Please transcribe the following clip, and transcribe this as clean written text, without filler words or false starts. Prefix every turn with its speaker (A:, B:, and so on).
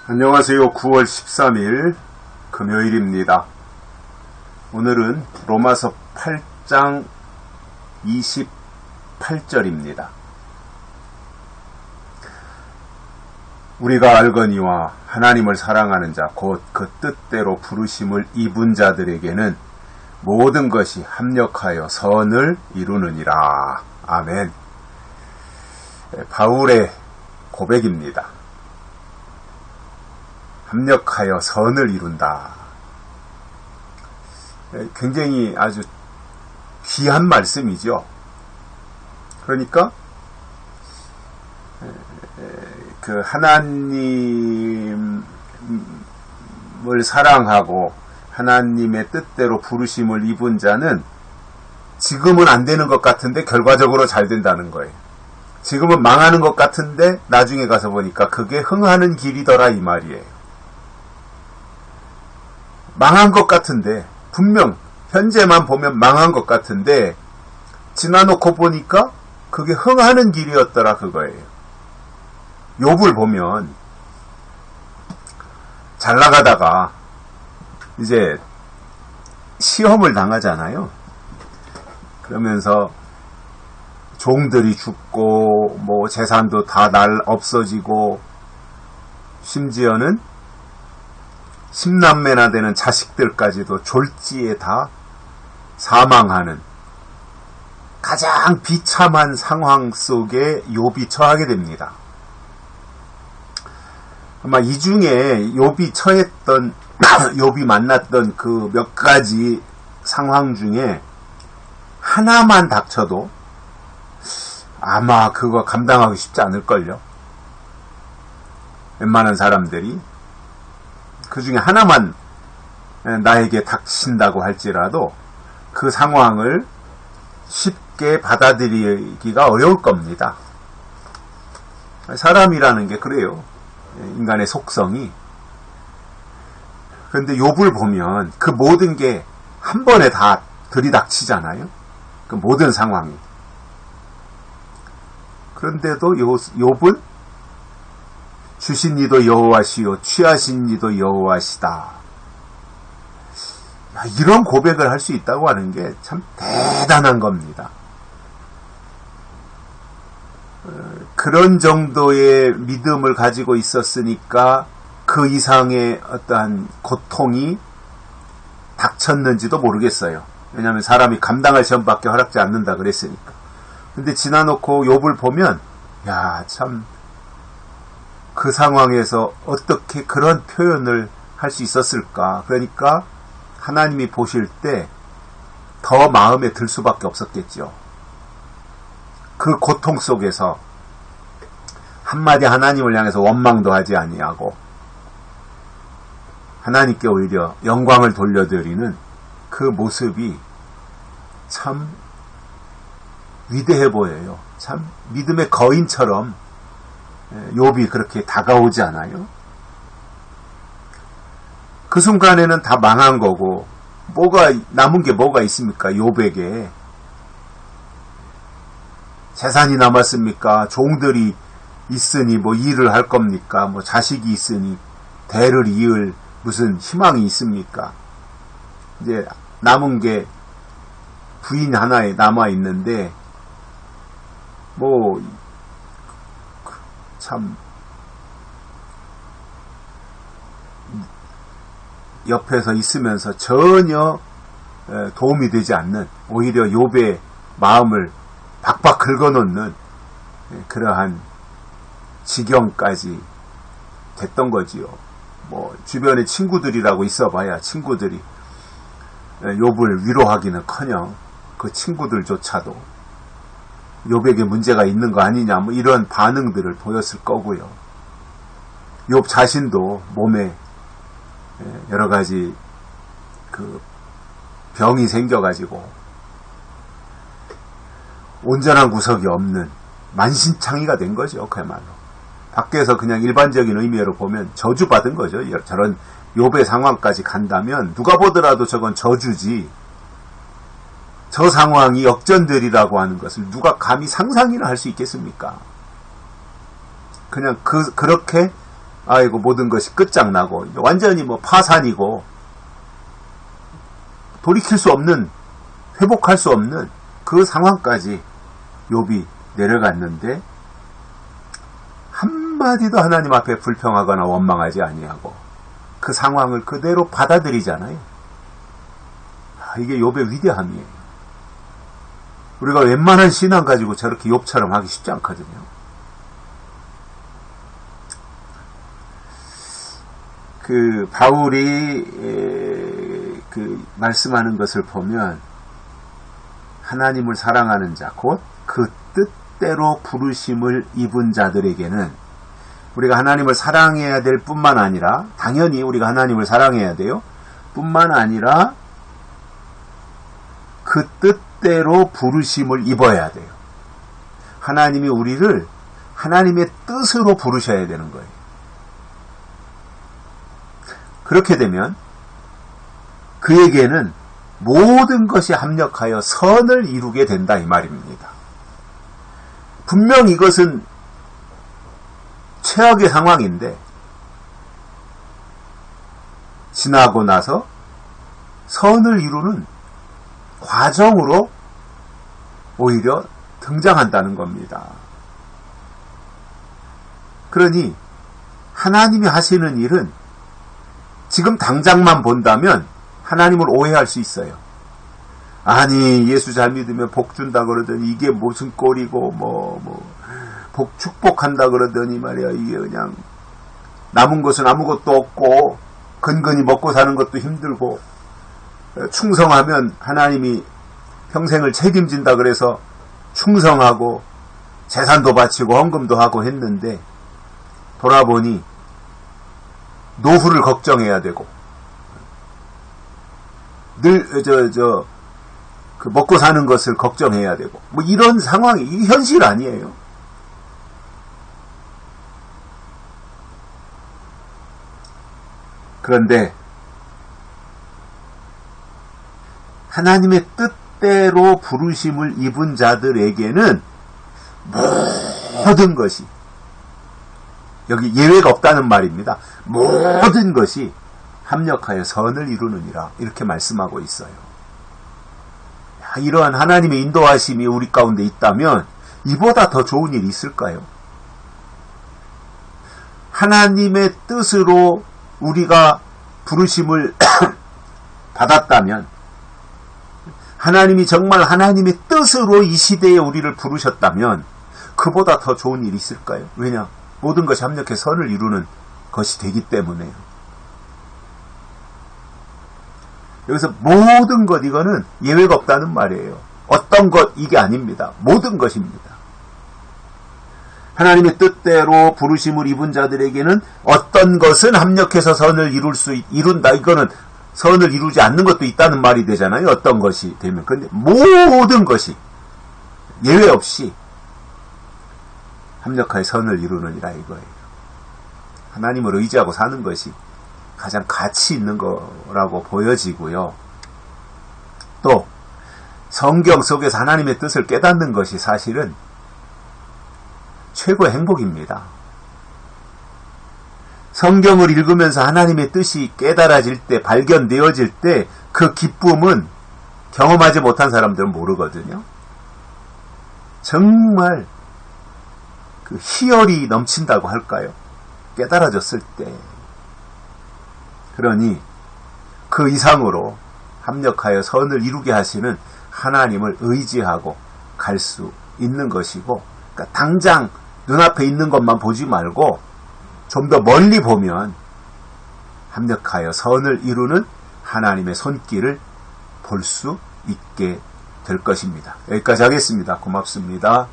A: 안녕하세요. 9월 13일 금요일입니다. 오늘은 로마서 8장 28절입니다. 우리가 알거니와 하나님을 사랑하는 자 곧 그 뜻대로 부르심을 입은 자들에게는 모든 것이 합력하여 선을 이루느니라. 아멘. 바울의 고백입니다. 합력하여 선을 이룬다. 굉장히 아주 귀한 말씀이죠. 그러니까 그 하나님을 사랑하고 하나님의 뜻대로 부르심을 입은 자는 지금은 안 되는 것 같은데 결과적으로 잘 된다는 거예요. 지금은 망하는 것 같은데 나중에 가서 보니까 그게 흥하는 길이더라 이 말이에요. 망한 것 같은데, 분명 현재만 보면 망한 것 같은데 지나놓고 보니까 그게 흥하는 길이었더라 그거예요. 욥을 보면 잘 나가다가 이제 시험을 당하잖아요. 그러면서 종들이 죽고 뭐 재산도 다 없어지고 심지어는 10남매나 되는 자식들까지도 졸지에 다 사망하는 가장 비참한 상황 속에 욥이 처하게 됩니다. 아마 이 중에 욥이 처했던 욥이 만났던 그 몇 가지 상황 중에 하나만 닥쳐도 아마 그거 감당하기 쉽지 않을걸요. 웬만한 사람들이 그 중에 하나만 나에게 닥친다고 할지라도 그 상황을 쉽게 받아들이기가 어려울 겁니다. 사람이라는 게 그래요. 인간의 속성이. 그런데 욥을 보면 그 모든 게 한 번에 다 들이닥치잖아요. 그 모든 상황이. 그런데도 욥은 주신 이도 여호와시요 취하신 이도 여호와시다. 이런 고백을 할 수 있다고 하는 게 참 대단한 겁니다. 그런 정도의 믿음을 가지고 있었으니까 그 이상의 어떠한 고통이 닥쳤는지도 모르겠어요. 왜냐하면 사람이 감당할 시험밖에 허락지 않는다 그랬으니까. 근데 지나놓고 욥을 보면 참 그 상황에서 어떻게 그런 표현을 할 수 있었을까? 그러니까 하나님이 보실 때 더 마음에 들 수밖에 없었겠죠. 그 고통 속에서 한마디 하나님을 향해서 원망도 하지 아니하고 하나님께 오히려 영광을 돌려드리는 그 모습이 참 위대해 보여요. 참 믿음의 거인처럼 욥이 그렇게 다가오지 않아요? 그 순간에는 다 망한 거고 남은 게 뭐가 있습니까? 욥에게 재산이 남았습니까? 종들이 있으니 뭐 일을 할 겁니까? 뭐 자식이 있으니 대를 이을 무슨 희망이 있습니까? 이제 남은 게 부인 하나에 남아 있는데 참 옆에서 있으면서 전혀 도움이 되지 않는, 오히려 욥의 마음을 박박 긁어놓는 그러한 지경까지 됐던 거지요. 뭐 주변에 친구들이라고 있어봐야 친구들이 욥을 위로하기는커녕 그 친구들조차도 욥에게 문제가 있는 거 아니냐 뭐 이런 반응들을 보였을 거고요. 욥 자신도 몸에 여러 가지 그 병이 생겨가지고 온전한 구석이 없는 만신창이가 된 거죠. 그야말로 밖에서 그냥 일반적인 의미로 보면 저주받은 거죠. 저런 욥의 상황까지 간다면 누가 보더라도 저건 저주지. 저 상황이 역전되리라고 하는 것을 누가 감히 상상이나 할 수 있겠습니까? 그냥 그렇게 아이고 모든 것이 끝장나고 완전히 뭐 파산이고 돌이킬 수 없는, 회복할 수 없는 그 상황까지 욥이 내려갔는데 한마디도 하나님 앞에 불평하거나 원망하지 아니하고 그 상황을 그대로 받아들이잖아요. 이게 욥의 위대함이에요. 우리가 웬만한 신앙 가지고 저렇게 욥처럼 하기 쉽지 않거든요. 그 바울이 그 말씀하는 것을 보면 하나님을 사랑하는 자, 곧 그 뜻대로 부르심을 입은 자들에게는 우리가 하나님을 사랑해야 될 뿐만 아니라, 당연히 우리가 하나님을 사랑해야 돼요. 뿐만 아니라 그 뜻대로 부르심을 입어야 돼요. 하나님이 우리를 하나님의 뜻으로 부르셔야 되는 거예요. 그렇게 되면 그에게는 모든 것이 합력하여 선을 이루게 된다 이 말입니다. 분명 이것은 최악의 상황인데 지나고 나서 선을 이루는 과정으로 오히려 등장한다는 겁니다. 그러니 하나님이 하시는 일은 지금 당장만 본다면 하나님을 오해할 수 있어요. 아니 예수 잘 믿으면 복 준다 그러더니 이게 무슨 꼴이고 복 축복한다 그러더니 말이야 이게 그냥 남은 것은 아무것도 없고 근근히 먹고 사는 것도 힘들고 충성하면 하나님이 평생을 책임진다 그래서 충성하고 재산도 바치고 헌금도 하고 했는데 돌아보니 노후를 걱정해야 되고 늘 그 먹고 사는 것을 걱정해야 되고 뭐 이런 상황이 이게 현실 아니에요. 그런데 하나님의 뜻대로 부르심을 입은 자들에게는 모든 것이, 여기 예외가 없다는 말입니다. 모든 것이 합력하여 선을 이루느니라 이렇게 말씀하고 있어요. 이러한 하나님의 인도하심이 우리 가운데 있다면 이보다 더 좋은 일이 있을까요? 하나님의 뜻으로 우리가 부르심을 받았다면, 하나님이 정말 하나님의 뜻으로 이 시대에 우리를 부르셨다면 그보다 더 좋은 일이 있을까요? 왜냐? 모든 것이 합력해 선을 이루는 것이 되기 때문에요. 여기서 모든 것, 이거는 예외가 없다는 말이에요. 어떤 것, 이게 아닙니다. 모든 것입니다. 하나님의 뜻대로 부르심을 입은 자들에게는 어떤 것은 합력해서 선을 이룬다. 이거는 선을 이루지 않는 것도 있다는 말이 되잖아요. 어떤 것이 되면. 그런데 모든 것이 예외 없이 합력하여 선을 이루느니라 이거예요. 하나님을 의지하고 사는 것이 가장 가치 있는 거라고 보여지고요. 또 성경 속에서 하나님의 뜻을 깨닫는 것이 사실은 최고의 행복입니다. 성경을 읽으면서 하나님의 뜻이 깨달아질 때, 발견되어질 때 그 기쁨은 경험하지 못한 사람들은 모르거든요. 정말 그 희열이 넘친다고 할까요? 깨달아졌을 때. 그러니 그 이상으로 합력하여 선을 이루게 하시는 하나님을 의지하고 갈 수 있는 것이고, 그러니까 당장 눈앞에 있는 것만 보지 말고 좀 더 멀리 보면 합력하여 선을 이루는 하나님의 손길을 볼 수 있게 될 것입니다. 여기까지 하겠습니다. 고맙습니다.